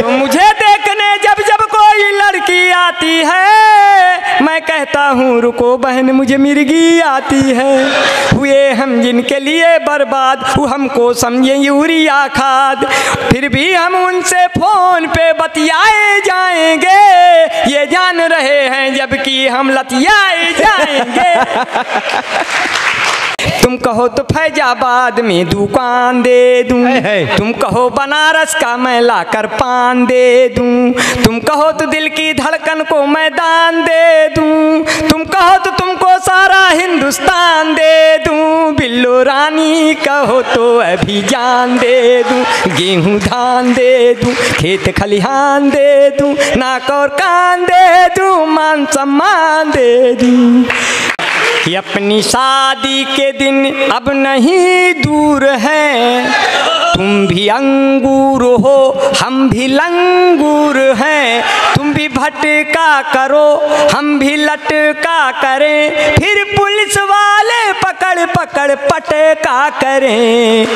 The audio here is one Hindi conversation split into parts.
तो मुझे देखने जब जब कोई लड़की आती है, मैं कहता हूँ रुको बहन मुझे मिर्गी आती है। हुए हम जिनके लिए बर्बाद, वो हमको समझे यूरिया खाद, फिर भी हम उनसे फोन पे बतियाए जाएंगे, ये जान रहे हैं जबकि हम लतियाए जाएंगे। तुम कहो तो फैजाबाद में दुकान दे दूं, तुम कहो बनारस का मैं लाकर पान दे दूं, तुम कहो तो दिल की धड़कन को मैदान दे दूं, तुम कहो तो तुमको सारा हिंदुस्तान दे दूं, बिल्लो रानी कहो तो अभी जान दे दूं, गेहूं धान दे दूं, खेत खलिहान दे दूं, नाक और कान दे दूं, मान सम्मान दे दूं। कि अपनी शादी के दिन अब नहीं दूर है, तुम भी अंगूर हो हम भी लंगूर हैं, तुम भी भटका करो हम भी लटका करें, फिर पुलिस वाले पकड़ पकड़ पटका करें।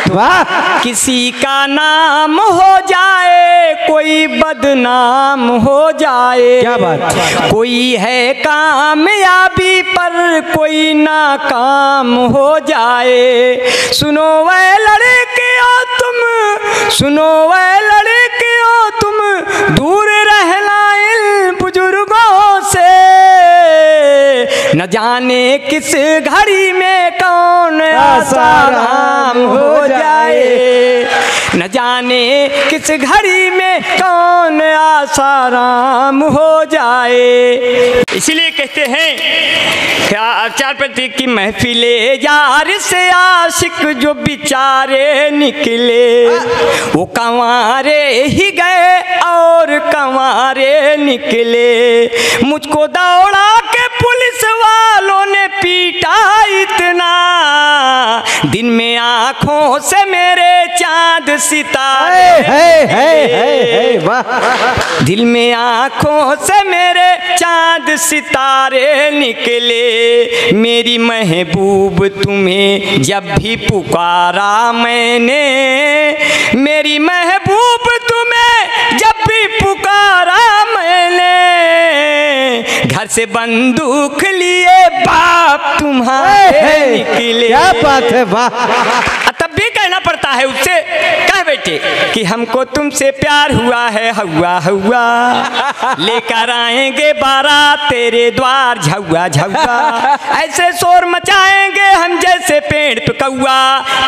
वाह! किसी का नाम हो जाए कोई बदनाम हो जाए, क्या बात, कोई है कामयाबी पर कोई नाकाम हो जाए। सुनो वह लड़कियों तुम, सुनो वह लड़कियों तुम, दूर रहना इन बुजुर्गों से, न जाने किस घड़ी में कौन आसाराम हो जाए, न जाने किस घड़ी में कौन आसाराम हो जाए। इसलिए कहते हैं चार प्रतीक की महफिले यार से आशिक जो बिचारे निकले, वो कंवारे ही गए और कंवारे निकले। मुझको दौड़ा के पुलिस वालों ने पीटा इतना, दिन में आँखों से मेरे चांद सितारे, दिल में आँखों से मेरे चांद सितारे निकले। मेरी महबूब तुम्हें जब भी पुकारा मैंने, मेरी महबूब तुम्हें जब भी पुकारा मैंने, घर से बंदूक लिए बाप तुम्हारे निकले। क्या बात है, वाह! तब भी कहना पड़ता है उससे, कह बेटे कि हमको तुमसे प्यार हुआ है, हुआ हुआ, लेकर आएंगे बारात तेरे द्वार झुआ झुआ, ऐसे शोर मचाएंगे हम जैसे पेड़ पे कौआ,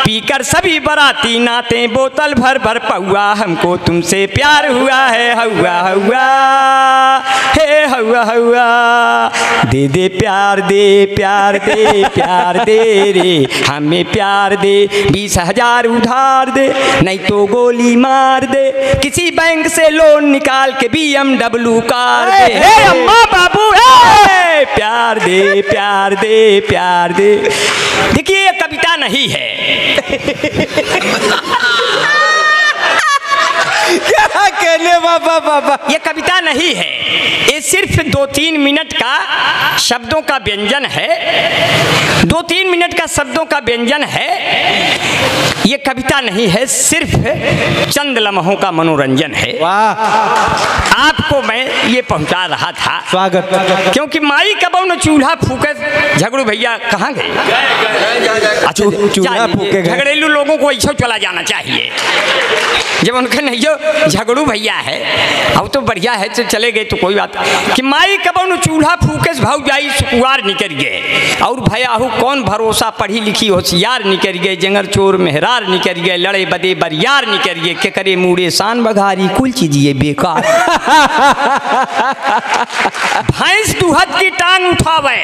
पीकर सभी बाराती नाते बोतल भर भर पौआ, हमको तुमसे प्यार हुआ है, हुआ हुआ, हे हुआ हुआ, दे दे प्यार दे प्यार दे प्यार दे रे, हमें प्यार दे, 20,000 उधार दे, नहीं तो गोली मार दे, किसी बैंक से लोन निकाल के BMW कार दे, हे अम्मा बाबू हे प्यार दे प्यार दे प्यार दे। देखिए ये कविता नहीं है, क्या कहने बाबा बाबा, ये कविता नहीं है, ये सिर्फ 2-3 मिनट का शब्दों का व्यंजन है, 2-3 मिनट का शब्दों का व्यंजन है। ये कविता नहीं है, सिर्फ चंद लम्हों का मनोरंजन है। वाह! आपको मैं ये पहुंचा रहा था, स्वागत, क्योंकि माई कबो न चूल्हा फूके, झगड़ू भैया कहाँ गए? चूल्हा फूके गए। झगड़ेलू लोगों को ऐसा चला जाना चाहिए, जब उनका नहीं जो झगड़ू भैया है, अब तो बढ़िया है, चले गए तो कोई बात कि माई कबो न चूल्हा फूके भाव जाई सुकुआर निकल गए, और भयाहू कौन भरोसा, पढ़ी लिखी होशियार निकल गए, जंगर चोर मेहरार निकल गए, लड़े बदे बरियार निकल गए, के करे मूड़े शान बघारी कुल चीजिए बेकार। भैंस दुहत की टांग उठावे,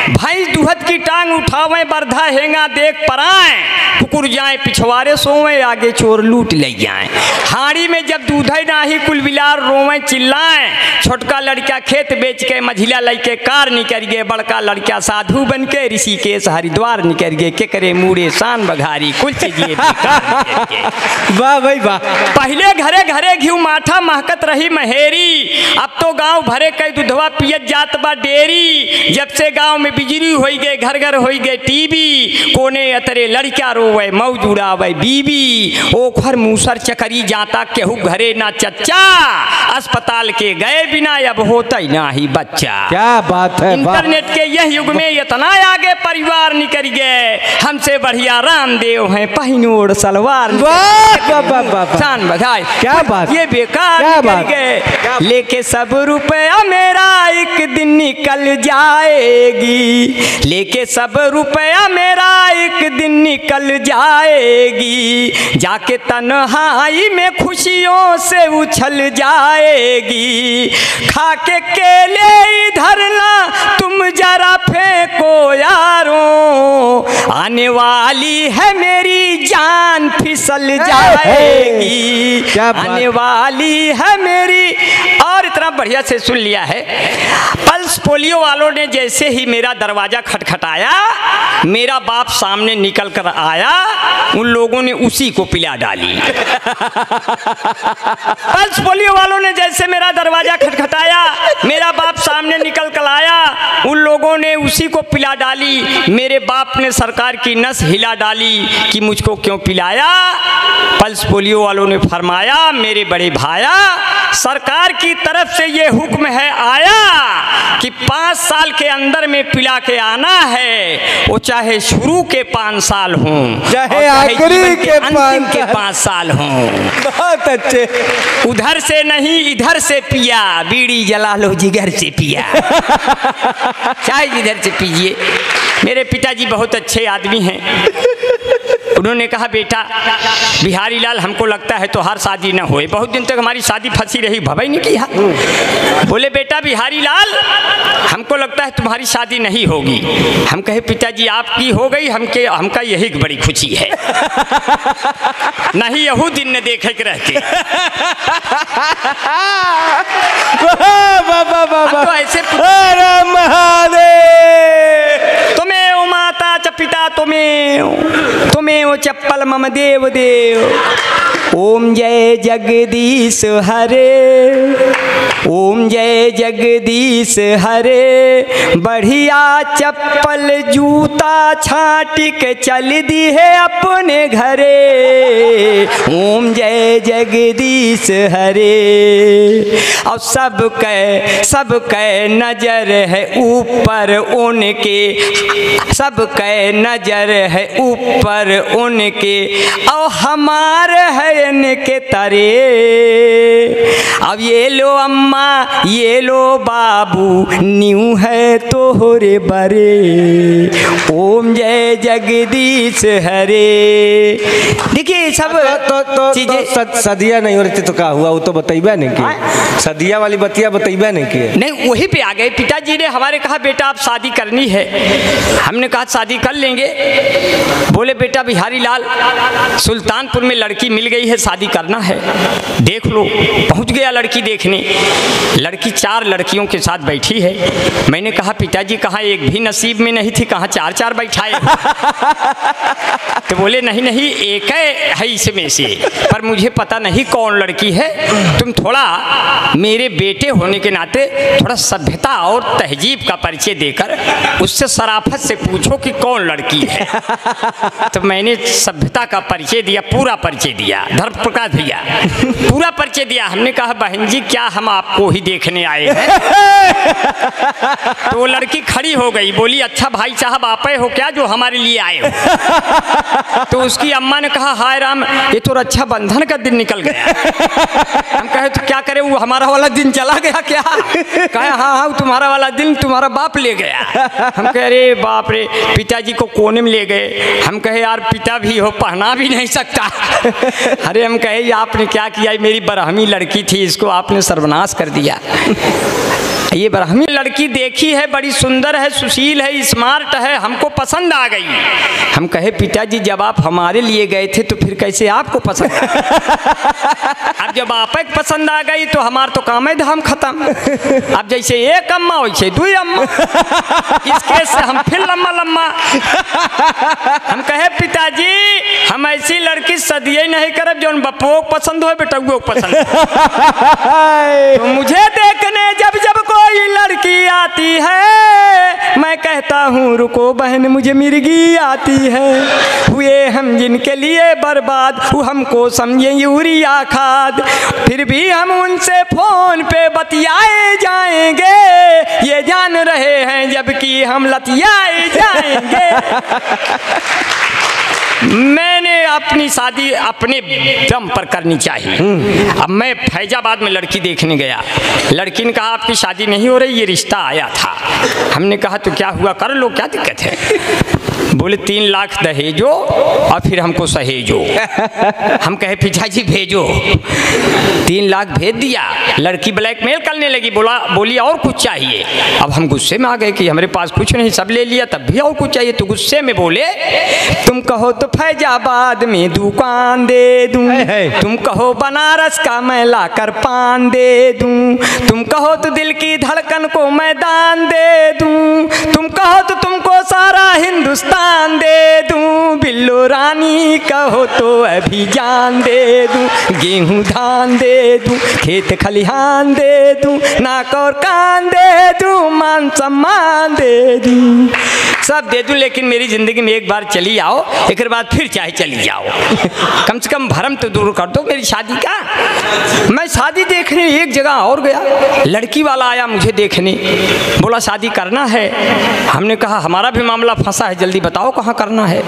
भैंस दुहत की टांग उठावे, बरधा हेंगा देख पराए, कुकुर जाए पिछवाड़े सोवे, आगे चोर लूट ले जाए, हाड़ी में जब दूध नाही कुल बिलार रोवे चिल्लाए, छोटका लड़का खेत बेच के मझिला लड़के कार निकल गए, बड़का लड़का साधु बन के ऋषिकेश हरिद्वार निकल गए, के करे मूड़े शान बघारी कुल चीजिए वाह भाई वाह। पहले घरे घरे घी माठा महकत रही महेरी, अब तो गांव भरे कई दूधवा पियत जात बा डेरी, जब से गांव में बिजली हो गए गए, घर घर हो गए टीवी, कोने अतरे लड़का रोवे मौज उड़ावे बीबी, ओखर मूसर चकरी जाता केहू घरे ना चच्चा, अस्पताल के गए बिना अब होता ही ना ही बच्चा। क्या बात है, इंटरनेट के यह युग में इतना आगे परिवार निकल गए, हमसे बढ़िया रामदेव हैं पहिनोड़ सलवार। शान बधाई, क्या बात, ये बेकार निकल गए, लेके सब रुपया मेरा एक दिन निकल जाएगी, लेके सब रुपया मेरा एक दिन निकल जाएगी, जाके तन्हाई में खुशियों से उछल जाएगी, खा के केले इधर ना तुम जरा फेंको यारों, आने वाली है मेरी जान फिसल जाएगी, आने वाली है मेरी। और इतना बढ़िया से सुन लिया है, पल्स पोलियो वालों ने जैसे ही मेरा दरवाजा खटखटाया, मेरा बाप सामने निकल कर आया, उन लोगों ने उसी को पिला डाली। पल्स पोलियो वालों ने जैसे मेरा दरवाजा खटखटाया, मेरा बाप सामने निकल कर आया, उन लोगों ने उसी को पिला डाली। मेरे बाप ने सरकार की नस हिला डाली कि मुझको क्यों पिलाया। पल्स पोलियो वालों ने फरमाया, मेरे बड़े भाया, सरकार की तरफ से ये हुक्म है आया कि 5 साल के अंदर में पिला के आना है, वो चाहे शुरू के 5 साल हों, चाहे आखिरी के अंतिम के 5 साल हों। बहुत अच्छे। उधर से नहीं इधर से पिया, बीड़ी जला लो जिगर से पिया, चाहे जिधर से पीजिए। मेरे पिताजी बहुत अच्छे आदमी हैं, उन्होंने कहा बेटा बिहारी लाल, हमको लगता है तो हर शादी न होए, बहुत दिन तक हमारी शादी फंसी रही, भवाई नहीं किया। बोले बेटा बिहारी लाल, हमको लगता है तुम्हारी शादी नहीं होगी। हम कहे पिताजी आपकी हो गई, हमका यही बड़ी खुशी है, नहीं यहू दिन न देखे के रहते। तो ऐसे तुम्हें ओ माता च पिता तुम्हें ओ चप्पल मम देव देव। ओम जय जगदीश हरे, ओम जय जगदीश हरे, बढ़िया चप्पल जूता छाटिक चल दी है अपने घरे। ओम जय जगदीश हरे। और सबके नजर है ऊपर उनके, सबके नजर है ऊपर उनके, और हमारे है इनके तरे। अब ये लो अम्मा ये लो बाबू, न्यू है तोहरे बरे। ओम जय जगदीश हरे। देखिए सब तो सदिया नहीं हो रही थी तो क्या हुआ, वो तो बताइबे नहीं कि सदिया वाली बतिया बताइबे नहीं कि नहीं, वही पे आ गए। पिताजी ने हमारे कहा बेटा आप शादी करनी है, हमने कहा शादी कर लेंगे। बोले बेटा बिहारी लाल, सुल्तानपुर में लड़की मिल गई है, शादी करना है, देख लो। पहुंच गया लड़की देखने, लड़की 4 लड़कियों के साथ बैठी है। मैंने कहा पिताजी कहाँ एक भी नसीब में नहीं थी, कहाँ 4-4 बैठाए। तो बोले नहीं नहीं एक है इसमें से, पर मुझे पता नहीं कौन लड़की है, तुम थोड़ा मेरे बेटे होने के नाते थोड़ा सभ्यता और तहजीब का परिचय देकर उससे शराफत से पूछो कि कौन लड़की है। तो मैंने सभ्यता का परिचय दिया, पूरा परिचय दिया, धर्म प्रकाश भैया पूरा परिचय दिया। हमने कहा बहन जी क्या हम आपको ही देखने आए हैं। तो वो लड़की खड़ी हो गई, बोली अच्छा भाई साहब आप हो क्या जो हमारे लिए आए हो। तो उसकी अम्मा ने कहा हाय राम, ये तो रक्षाबंधन का दिन निकल गया। हम कहे तो क्या करे, वो हमारा वाला दिन चला गया क्या? कहे हाँ हाँ तुम्हारा वाला दिन तुम्हारा बाप ले गया। हम कह अरे बाप रे, पिताजी को कोने में ले गए। हम कहे यार पिता भी हो, पढ़ना भी नहीं सकता। अरे हम कहे आपने क्या किया, मेरी बरहमी लड़की थी, इसको आपने सर्वनाश कर दिया। ये ब्राह्मणी लड़की देखी है, बड़ी सुंदर है, सुशील है, स्मार्ट है, हमको पसंद आ गई। हम कहे पिताजी जब आप हमारे लिए गए थे तो फिर कैसे आपको पसंद? अब जब आप पसंद आ गई तो हमार तो काम है धाम खत्म। अब जैसे एक अम्मा वैसे 2 अम्मा, इस केस से हम फिर लम्मा लम्मा। हम कहे पिताजी हम ऐसी लड़की सदिये नहीं करब जो बप्पो पसंद हो बेटा पसंद। तो मुझे देखने जब जब कोई कोई लड़की आती है, मैं कहता हूँ रुको बहन मुझे मिर्गी आती है। हुए हम जिनके लिए बर्बाद, वो हमको समझे यूरिया खाद, फिर भी हम उनसे फोन पे बतियाए जाएंगे, ये जान रहे हैं जबकि हम लतियाए जाएंगे। मैंने अपनी शादी अपने दम पर करनी चाहिए। अब मैं फैजाबाद में लड़की देखने गया, लड़की ने कहा आपकी शादी नहीं हो रही, ये रिश्ता आया था। हमने कहा तो क्या हुआ, कर लो, क्या दिक्कत है। बोले 3 लाख दहेजो और फिर हमको सहेजो। हम कहे पिताजी भेजो, 3 लाख भेज दिया। लड़की ब्लैकमेल करने लगी, बोली और कुछ चाहिए। अब हम गुस्से में आ गए कि हमारे पास कुछ नहीं, सब ले लिया, तब भी और कुछ चाहिए। तो गुस्से में बोले तुम कहो तो फैजाबाद में दुकान दे दूं, तुम कहो बनारस का मैं लाकर पान दे दूं, तुम कहो तो दिल की धड़कन को मैदान दे दूं, तुम कहो तो तुमको सारा हिंदुस्तान दे दूं, बिल्लो रानी कहो तो अभी जान दे दूं, गेहूं धान दे दूं, खेत खलिहान दे दूं, नाक और कान दे दूं, मान सम्मान दे दूं, सब दे दूं, लेकिन मेरी जिंदगी में एक बार चली आओ, एक बाद फिर चाहे चली जाओ। कम से कम भरम तो दूर कर दो मेरी शादी का। मैं शादी देखने एक जगह और गया, लड़की वाला आया मुझे देखने, बोला शादी करना है। हमने कहा हमारा भी मामला फंसा है, जल्दी बताओ कहाँ करना है।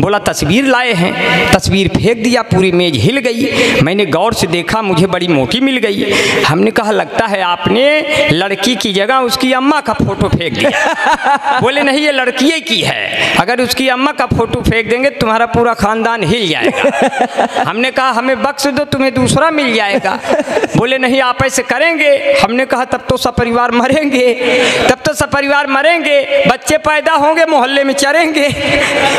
बोला तस्वीर लाए हैं, तस्वीर फेंक दिया, पूरी मेज हिल गई। मैंने गौर से देखा, मुझे बड़ी मोटी मिल गई। हमने कहा लगता है आपने लड़की की जगह उसकी अम्मा का फोटो फेंक दिया। बोले नहीं ये लड़की की है, अगर उसकी अम्मा का फोटो फेंक देंगे तुम्हारा पूरा खानदान हिल जाएगा। हमने कहा हमें बख्श दो, तुम्हें दूसरा मिल जाएगा। बोले नहीं आप ऐसे करेंगे। हमने कहा तब तो सब परिवार मरेंगे, तब तो सब परिवार मरेंगे, बच्चे पैदा होंगे मोहल्ले में चरेंगे,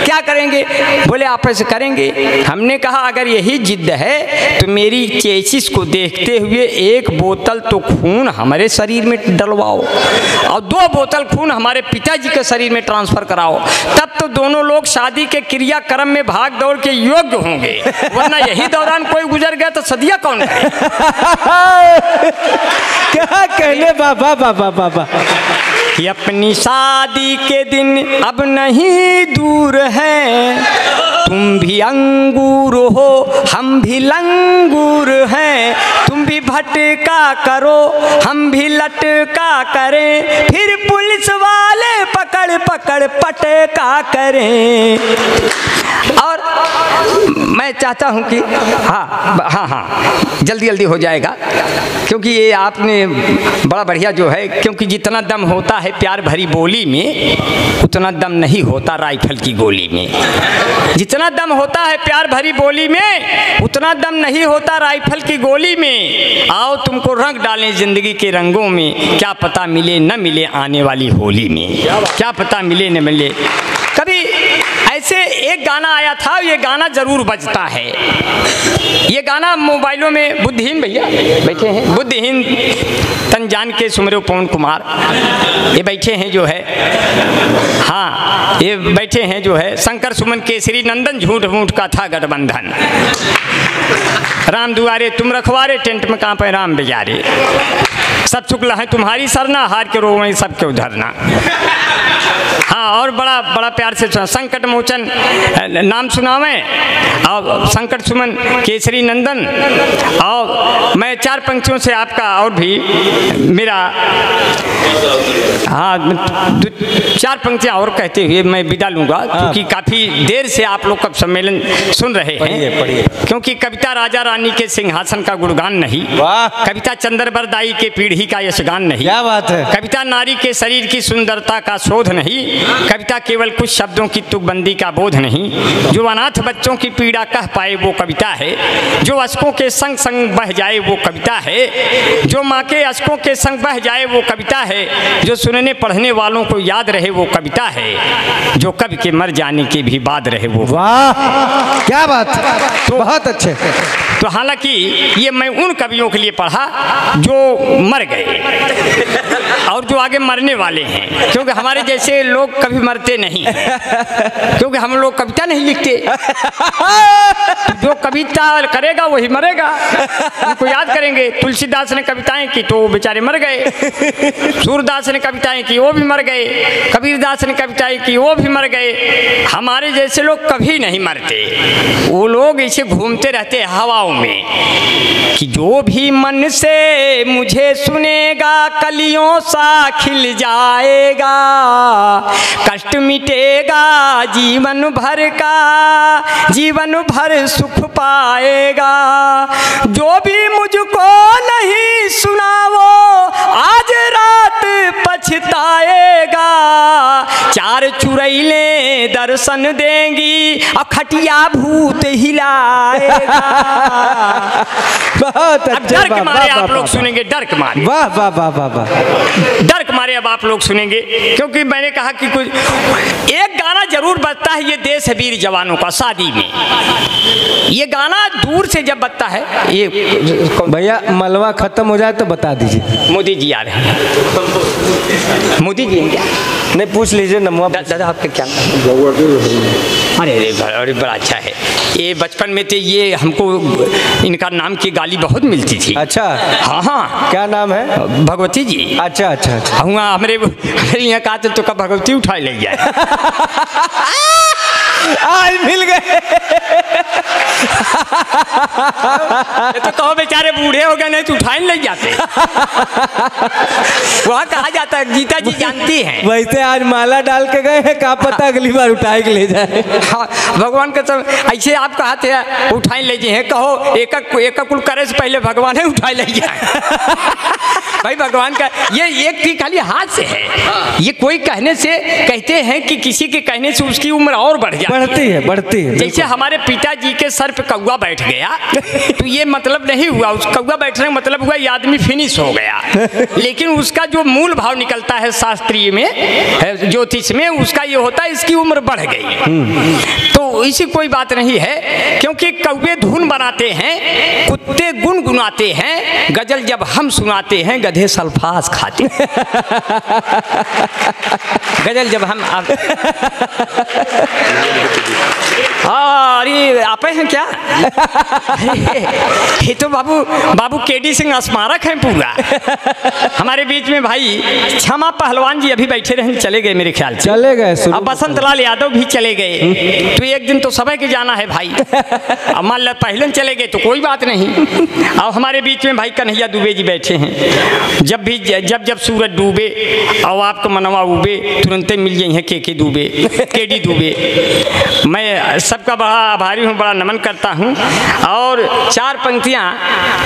क्या करेंगे। बोले आप ऐसे करेंगे। हमने कहा अगर यही जिद है तो मेरी चेसिस को देखते हुए 1 बोतल तो खून हमारे शरीर में डलवाओ और 2 बोतल खून हमारे पिताजी के शरीर में ट्रांसफर कराओ, तब तो दोनों लोग शादी के क्रियाक्रम में भाग दौड़ के योग्य होंगे, वरना यही दौरान कोई गुजर गया तो सदिया कौन है। क्या कहने बाबा बाबा बाबा। कि अपनी शादी के दिन अब नहीं दूर हैं, तुम भी अंगूर हो हम भी लंगूर हैं, तुम भी भटका करो हम भी लटका करें, फिर पुलिस वाले पकड़ पकड़ पटका करें। और मैं चाहता हूं कि हाँ जल्दी जल्दी हो जाएगा, क्योंकि ये आपने बड़ा बढ़िया जो है, क्योंकि जितना दम होता है प्यार भरी बोली में उतना दम नहीं होता राइफल की गोली में। जितना दम होता है प्यार भरी बोली में उतना दम नहीं होता राइफल की गोली में। आओ तुमको रंग डालें जिंदगी के रंगों में, क्या पता मिले न मिले आने वाली होली में, क्या पता मिले न मिले। कभी ऐसे एक गाना आया था, ये गाना जरूर बजता है, ये गाना मोबाइलों में बुद्धिहीन भैया बैठे हैं, बुद्धिहीन तन जान के सुमरो पवन कुमार, ये बैठे हैं जो है, हाँ ये बैठे हैं जो है, शंकर सुमन केसरी नंदन झूठ मूठ का था गठबंधन, राम दुआरे तुम रखवारे टेंट में कहाँ पे राम बेचारे, सब शुक्ल है तुम्हारी सरना, हार के रो वहीं सबके उधरना। हाँ और बड़ा बड़ा प्यार से संकट मोचन नाम सुनावें और संकट सुमन केसरी नंदन। और मैं 4 पंक्तियों से आपका और भी मेरा हाँ 4 पंक्तियाँ और कहते हुए मैं विदा लूँगा, क्योंकि काफ़ी देर से आप लोग का सम्मेलन सुन रहे हैं। पढ़िए। क्योंकि कविता राजा रानी के सिंहासन का गुणगान नहीं, कविता चंद्रबर दाई के पीढ़ी का यशगान नहीं, क्या बात है, कविता नारी के शरीर की सुंदरता का शोध नहीं, कविता केवल कुछ शब्दों की तुकबंदी का बोध नहीं, जो अनाथ बच्चों की पीड़ा कह पाए वो कविता है, जो अश्कों के संग संग बह जाए वो कविता है, जो माँ के अश्कों के संग बह जाए वो कविता है, जो सुनने पढ़ने वालों को याद रहे वो कविता है, जो कवि के मर जाने के भी बाद रहे वो। वाह क्या बात, तो बहुत अच्छे। तो हालांकि ये मैं उन कवियों के लिए पढ़ा जो मर गए और जो आगे मरने वाले हैं, क्योंकि हमारे जैसे लोग कभी मरते नहीं, क्योंकि हम लोग कविता नहीं लिखते। जो कविता करेगा वही मरेगा, उनको याद करेंगे। करेंगे। तुलसीदास ने कविताएं की तो वो बेचारे मर गए, सूरदास ने कविताएं की वो भी मर गए, कबीरदास ने कविताएं की वो भी मर गए। हमारे जैसे लोग कभी नहीं मरते, वो लोग ऐसे घूमते रहते हैं हवाओं में कि जो भी मन से मुझे सुनेगा कलियों सा खिल जाएगा, कष्ट मिटेगा जीवन भर का, जीवन भर सुख पाएगा। जो भी मुझको नहीं सुना वो आज रात पछताएगा, चार चुड़ैलें दर्शन देंगी और खटिया भूत हिलाएगा। बहुत अब डर के मारे आप लोग सुनेंगे, डर के मारे, वाह वाह वाह वाह वाह, डर के मारे अब आप लोग सुनेंगे, क्योंकि मैंने कहा कि कुछ एक गाना जरूर बजता है, ये देश है वीर जवानों का, शादी में ये गाना दूर से जब बजता है। ये भैया मलवा खत्म हो जाए तो बता दीजिए। मोदी जी आ रहे हैं, मोदी जी क्या नहीं पूछ लीजिए नमवा। दादा आपका क्या? अरे अरे बड़ा अच्छा है। ये बचपन में तो ये हमको इनका नाम की गाली बहुत मिलती थी। अच्छा हाँ हाँ, क्या नाम है? भगवती जी। अच्छा अच्छा अच्छा, हुआ हमारे यहाँ कहा तो कब भगवती उठा ले जाए। आज मिल गए। तो कहो बेचारे बूढ़े हो गए नहीं तो उठाए नहीं जाते। वहाँ कहा जाता है, गीता जी जानती हैं। वैसे आज माला डाल के गए हैं, क्या पता अगली बार उठाए के ले जाए। हाँ, भगवान का सब ऐसे आप कहते हैं उठाए ले जाए, कहो एक कुल करे से पहले भगवान है उठाए ले जाए। भाई भगवान का ये एक भी खाली हाथ से है, ये कोई कहने से कहते हैं कि किसी के कहने से उसकी उम्र और बढ़ जाती है, बढ़ती है। जैसे हमारे पिताजी के सर पे कौवा बैठ गया तो ये मतलब नहीं हुआ उस कौवा बैठने का मतलब हुआ ये आदमी फिनिश हो गया, लेकिन उसका जो मूल भाव निकलता है शास्त्रीय में, ज्योतिष में, उसका ये होता है इसकी उम्र बढ़ गई। तो इसी कोई बात नहीं है, क्योंकि कौवे धुन बनाते हैं, कुत्ते गुनगुनाते हैं, गजल जब हम सुनाते हैं गधे सल्फास खाते। गजल जब हम अरे आप हैं क्या? ये तो बाबू केडी सिंह स्मारक है पूरा। हमारे बीच में भाई क्षमा पहलवान जी अभी बैठे रहे, चले गए मेरे ख्याल से, चले गए। अब बसंत लाल यादव भी चले गए। तो एक दिन तो सबे के जाना है भाई, अब मान लो पहले चले गए तो कोई बात नहीं। अब हमारे बीच में भाई कन्हैया दुबे जी बैठे हैं। जब सूरज डूबे और आपको मनवा उबे, तुरंत मिल जाए हैं के दुबे, केडी दुबे। मैं सबका बड़ा आभारी हूँ, बड़ा नमन करता हूँ। और चार पंक्तियाँ,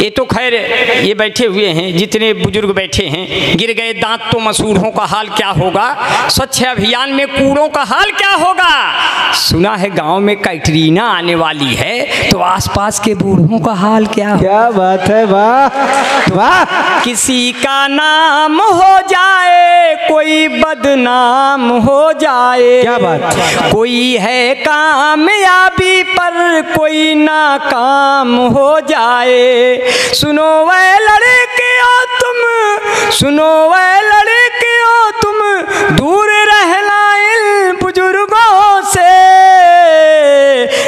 ये तो खैर ये बैठे हुए हैं जितने बुजुर्ग बैठे हैं। गिर गए दांत तो मसूड़ों का हाल क्या होगा, स्वच्छ अभियान में कूड़ों का हाल क्या होगा, सुना है गांव में कैटरीना आने वाली है तो आसपास के बूढ़ों का हाल क्या होगा। क्या बात है, वाह वाह। किसी का नाम हो जाए कोई बदनाम हो जाए, क्या बात, कोई है कामयाबी पर कोई नाकाम हो जाए। सुनो वे लड़कियों तुम, सुनो वे लड़कियों तुम, दूर रहना इन बुजुर्गों से,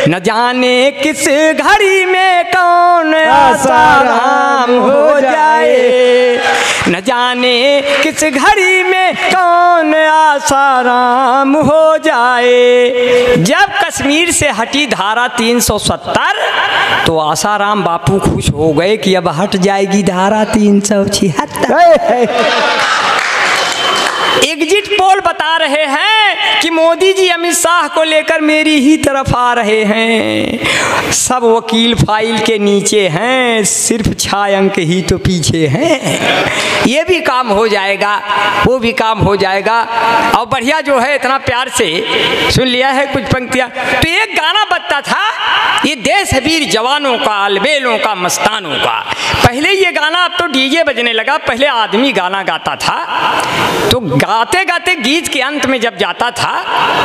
न जाने किस घड़ी में कौन आसाराम हो जाए, न जाने किस घड़ी में कौन आसाराम हो जाए। जब कश्मीर से हटी धारा 370 तो आसाराम बापू खुश हो गए कि अब हट जाएगी धारा 376। एग्जिट पोल बता रहे हैं कि मोदी जी अमित शाह को लेकर मेरी ही तरफ आ रहे हैं। सब वकील फाइल के नीचे हैं, सिर्फ 6 अंक ही तो पीछे हैं। ये भी काम हो जाएगा, वो भी काम हो जाएगा। और बढ़िया जो है इतना प्यार से सुन लिया है कुछ पंक्तियाँ। तो एक गाना बजता था, ये देश है वीर जवानों का, अलबेलों का, मस्तानों का। पहले ये गाना, अब तो डीजे बजने लगा, पहले आदमी गाना गाता था तो गाते गाते गीत के अंत में जब जाता था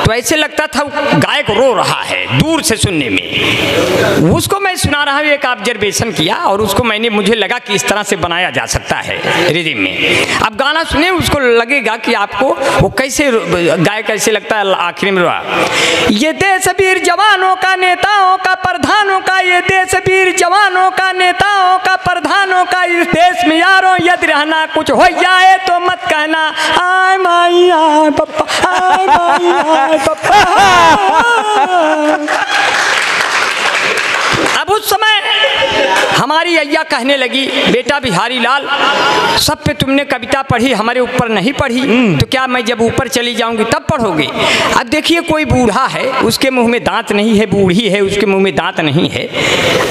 तो ऐसे लगता था गायक रो रहा है दूर से सुनने में। उसको मैं सुना रहा हूँ, एक ऑब्जर्वेशन किया और उसको मुझे लगा कि इस तरह से बनाया जा सकता है रिदम में। अब गाना सुने, उसको लगेगा कि आपको वो कैसे गायक कैसे लगता है। आखिर में ये देश वीर जवानों का, नेताओं का, प्रधानों का, ये देश वीर जवानों का, नेताओं का, प्रधानों का, इस देश में यारों यदि रहना, कुछ हो जाए तो मत कहना आय माई आय पप्पा, आय माई आय पप्पा। अब उस समय हमारी अय्या कहने लगी, बेटा बिहारी लाल, सब पे तुमने कविता पढ़ी, हमारे ऊपर नहीं पढ़ी, तो क्या मैं जब ऊपर चली जाऊंगी तब पढ़ोगे? अब देखिए कोई बूढ़ा है, उसके मुंह में दांत नहीं है, बूढ़ी है, उसके मुंह में दांत नहीं है,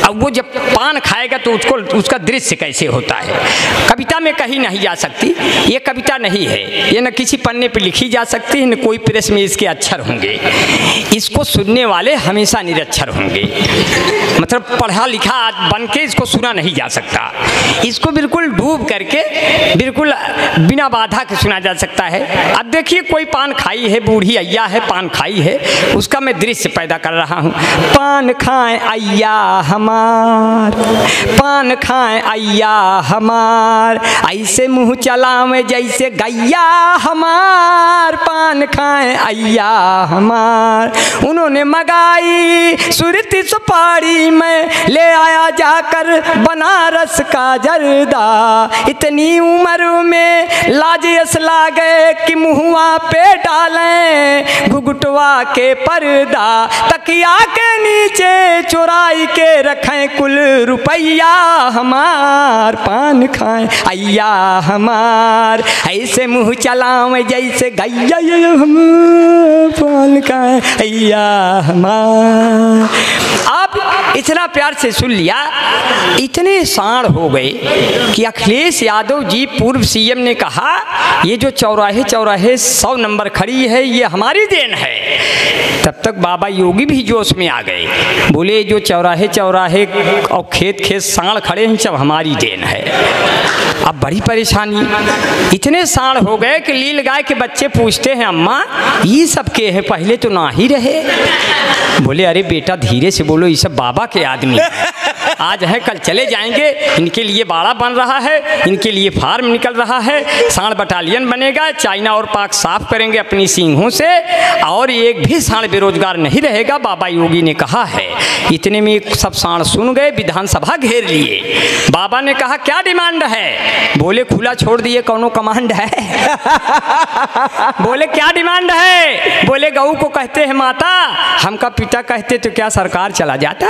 अब वो जब पान खाएगा तो उसका दृश्य कैसे होता है? कविता में कही नहीं जा सकती, ये कविता नहीं है, ये न किसी पन्ने पर लिखी जा सकती है, न कोई प्रेस में इसके अक्षर होंगे। इसको सुनने वाले हमेशा निरक्षर होंगे, मतलब पढ़ा लिखा बन के इसको सुना नहीं जा सकता। इसको बिल्कुल डूब करके बिल्कुल बिना बाधा के सुना जा सकता है। अब देखिए कोई पान खाई है, बूढ़ी अय्या है, पान खाई है, उसका मैं दृश्य पैदा कर रहा हूँ। पान खाएं अय्या हमार, पान खाएं अय्या हमार, ऐसे मुँह चलावें जैसे गैया हमार, पान खाएं अय्या हमार। उन्होंने मगाई सुरती सुपारी में ले आया जाकर बनारस का जर्दा, इतनी उम्र में लाजियस लागे कि मुहुआ पे डालें घुघुटवा के पर्दा, तकिया के नीचे चुराई के रखें कुल रुपया हमार, पान खाएं अय्या हमार, ऐसे मुँह चलावें जैसे गैया हमार, पान खाएं अय्या हमार। आप इतना प्यार से सुन लिया, इतने साण हो गए कि अखिलेश यादव जी पूर्व सीएम ने कहा ये जो चौराहे चौराहे 100 नंबर खड़ी है ये हमारी देन है। तब तक बाबा योगी भी जोश में आ गए, बोले जो चौराहे चौराहे और खेत खेत साण खड़े हैं सब हमारी देन है। अब बड़ी परेशानी, इतने साण हो गए कि लील गाय के बच्चे पूछते हैं अम्मा ये सब के है, पहले तो ना ही रहे। बोले अरे बेटा धीरे से बोलो, ये सब बाबा के आदमी आज है कल चले जाएंगे, इनके लिए बाड़ा बन रहा है, इनके लिए फार्म निकल रहा है, सांड बटालियन बनेगा, चाइना और पाक साफ करेंगे अपनी सींगों से, और एक भी सांड बेरोजगार नहीं रहेगा, बाबा योगी ने कहा है। इतने में सब सांड सुन गए, विधानसभा घेर लिए। बाबा ने कहा क्या डिमांड है? बोले खुला छोड़ दिए, कौनो कमांड है? बोले क्या डिमांड है? बोले गऊ को कहते हैं माता, हमका पिता कहते तो क्या सरकार चला जाता?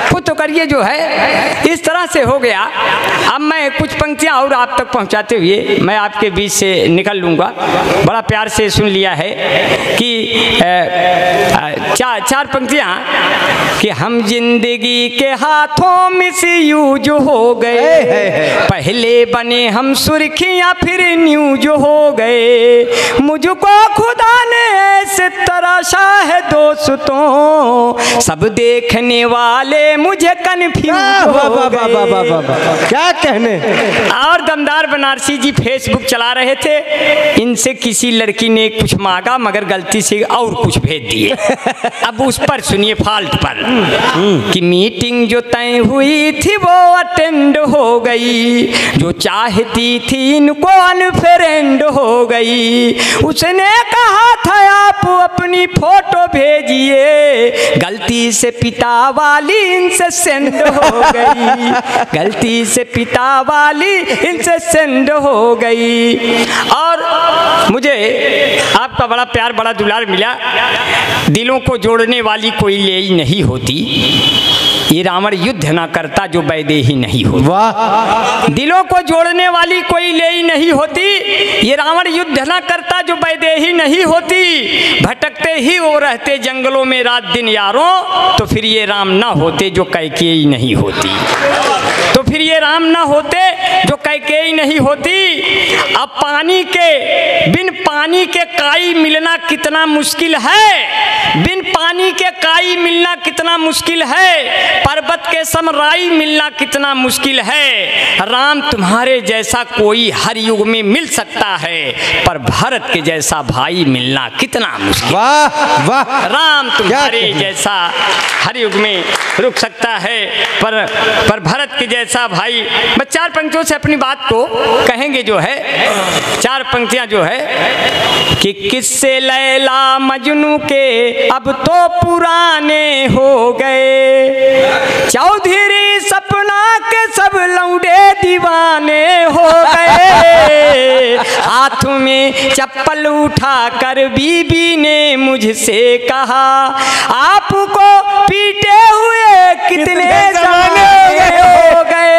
खुद तो करिए जो है। इस तरह से हो गया। अब मैं कुछ पंक्तियां और आप तक पहुंचाते हुए मैं आपके बीच से निकल लूँगा। बड़ा प्यार से सुन लिया है कि चार पंक्तियां कि हम जिंदगी के हाथों मिसयूज हो गए, पहले बने हम सुर्खियां फिर न्यूज हो गए, मुझको खुदा ने ऐसे तराशा है दोस्तों, सब देखने वाले मुझे कन्फ्यूज हो गए। क्या कहने। और दमदार बनारसी जी फेसबुक चला रहे थे, इनसे किसी लड़की ने कुछ मांगा मगर गलती से और कुछ भेज दिए। अब उस पर सुनिए फॉल्ट पर कि मीटिंग जो तय हुई थी वो अटेंड हो गई, जो चाहती थी इनको अनफ्रेंड हो गई, उसने कहा था आप अपनी फोटो भेजिए, गलती से पिता वाली इनसे सेंड हो गई, गलती से पिता वाली इनसे सेंड हो गई। और मुझे आपका बड़ा प्यार बड़ा दुलार मिला। दिलों को जोड़ने वाली कोई लेई नहीं होती, ये रावण युद्ध ना करता जो वैदेही नहीं होती। वाह। दिलों को जोड़ने वाली कोई लेई नहीं होती, ये रावण युद्ध ना करता जो वैदेही नहीं होती, भटकते ही वो रहते जंगलों में रात दिन यारों, तो फिर ये राम ना होते जो कैकेयी नहीं होती, तो फिर ये राम ना होते जो कैकेयी नहीं होती। अब बिन पानी के काई मिलना कितना मुश्किल है, बिन पानी के काई मिलना कितना मुश्किल है, पर्वत के समराई मिलना कितना मुश्किल है। राम तुम्हारे जैसा कोई हर युग में मिल सकता है, पर भारत के जैसा भाई मिलना कितना मुश्किल। वाह वाह। राम तुम्हारे जैसा हर युग में रुक सकता है, पर भारत के जैसा भाई। बस 4 पंक्तियों से अपनी बात को कहेंगे जो है, 4 पंक्तियां जो है कि किस्से लैला मजनू के अब तो पुराने हो गए, चौधरी सपना के सब लौंडे दीवाने हो गए। हाथ में चप्पल उठाकर बीबी ने मुझसे कहा, आपको पीटे हुए कितने ज़माने हो गए।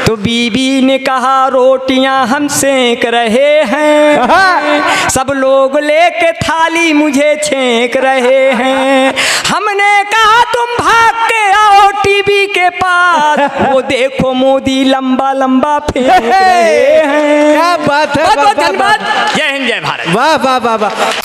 तो बीबी ने कहा, रोटियां हम सेक रहे हैं, सब लोग लेके थाली मुझे छेंक रहे हैं। हमने कहा तुम भाग के आओ टीवी के पास, वो देखो मोदी लंबा लंबा फेंक रहे हैं। क्या बात है, बहुत बहुत धन्यवाद। जय हिंद जय भारत। वाह वाह वाह वाह।